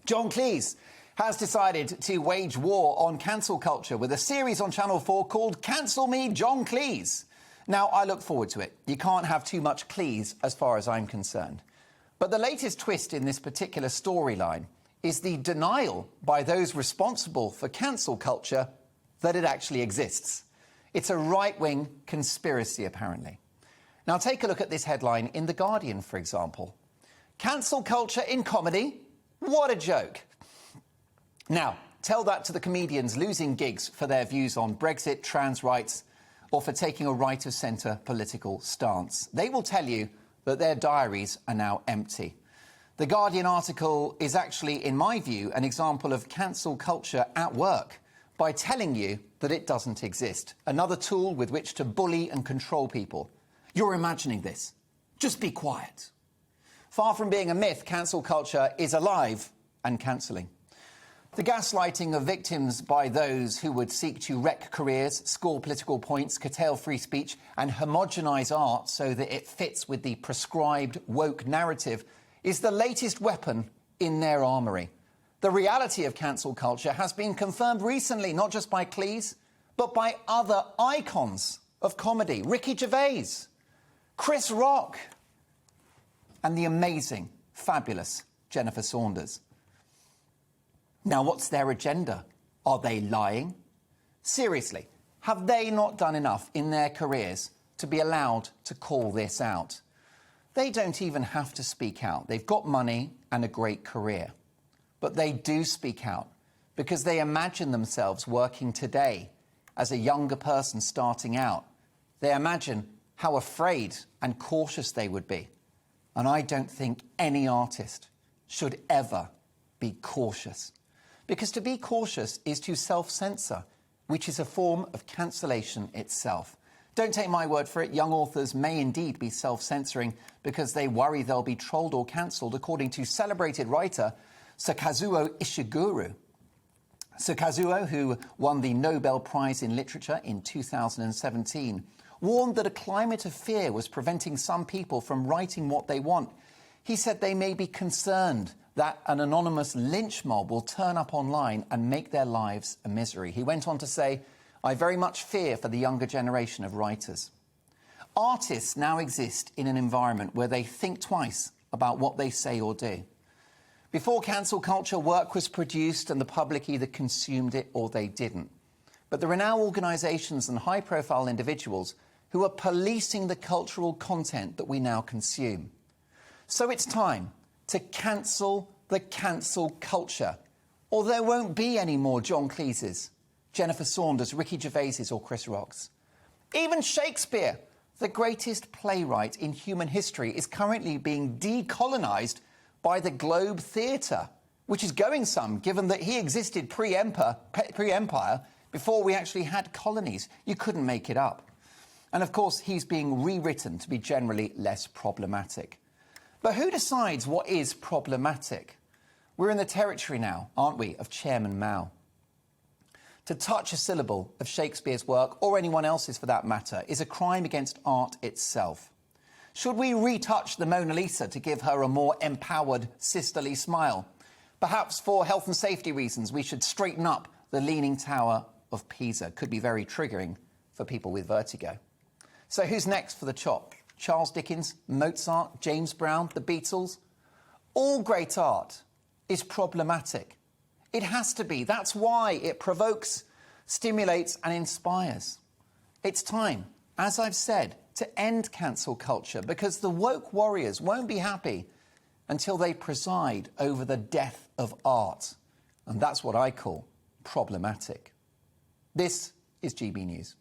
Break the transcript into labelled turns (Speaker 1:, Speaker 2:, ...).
Speaker 1: John Cleeses has decided to wage war on cancel culture with a series on Channel 4 called Cancel Me, John Cleeses. Now, I look forward to it. You can't have too much Cleeses as far as I'm concerned. But the latest twist in this particular storyline is the denial by those responsible for cancel culture that it actually exists. It's a right-wing conspiracy, apparently. Now, take a look at this headline in The Guardian, for example. Cancel culture in comedy? What a joke. Now, tell that to the comedians losing gigs for their views on Brexit, trans rights, or for taking a right-of-centre political stance. They will tell you that their diaries are now empty. The Guardian article is actually, in my view, an example of cancel culture at work by telling you that it doesn't exist. Another tool with which to bully and control people. You're imagining this. Just be quiet. Far from being a myth, cancel culture is alive and cancelling. The gaslighting of victims by those who would seek to wreck careers, score political points, curtail free speech and homogenise art so that it fits with the prescribed woke narrative is the latest weapon in their armoury. The reality of cancel culture has been confirmed recently, not just by Cleeses, but by other icons of comedy. Ricky Gervais, Chris Rock, and the amazing, fabulous Jennifer Saunders. Now, what's their agenda? Are they lying? Seriously, have they not done enough in their careers to be allowed to call this out? They don't even have to speak out. They've got money and a great career. But they do speak out because they imagine themselves working today as a younger person starting out. They imagine how afraid and cautious they would be. And I don't think any artist should ever be cautious. Because to be cautious is to self-censor, which is a form of cancellation itself. Don't take my word for it. Young authors may indeed be self-censoring because they worry they'll be trolled or cancelled, according to celebrated writer Kazuo Ishiguro. Kazuo, who won the Nobel Prize in Literature in 2017, warned that a climate of fear was preventing some people from writing what they want. He said they may be concerned that an anonymous lynch mob will turn up online and make their lives a misery. He went on to say, I very much fear for the younger generation of writers. Artists now exist in an environment where they think twice about what they say or do. Before cancel culture, work was produced and the public either consumed it or they didn't. But there are now organisations and high-profile individuals who are policing the cultural content that we now consume. So it's time to cancel the cancel culture, or there won't be any more John Cleeses, Jennifer Saunders, Ricky Gervaises or Chris Rocks. Even Shakespeare, the greatest playwright in human history, is currently being decolonised by the Globe Theatre, which is going some, given that he existed pre-empire, before we actually had colonies. You couldn't make it up. And of course, he's being rewritten to be generally less problematic. But who decides what is problematic? We're in the territory now, aren't we, of Chairman Mao. To touch a syllable of Shakespeare's work, or anyone else's for that matter, is a crime against art itself. Should we retouch the Mona Lisa to give her a more empowered, sisterly smile? Perhaps for health and safety reasons, we should straighten up the Leaning Tower of Pisa. Could be very triggering for people with vertigo. So who's next for the chop? Charles Dickens, Mozart, James Brown, the Beatles? All great art is problematic. It has to be. That's why it provokes, stimulates and inspires. It's time, as I've said, to end cancel culture because the woke warriors won't be happy until they preside over the death of art. And that's what I call problematic. This is GB News.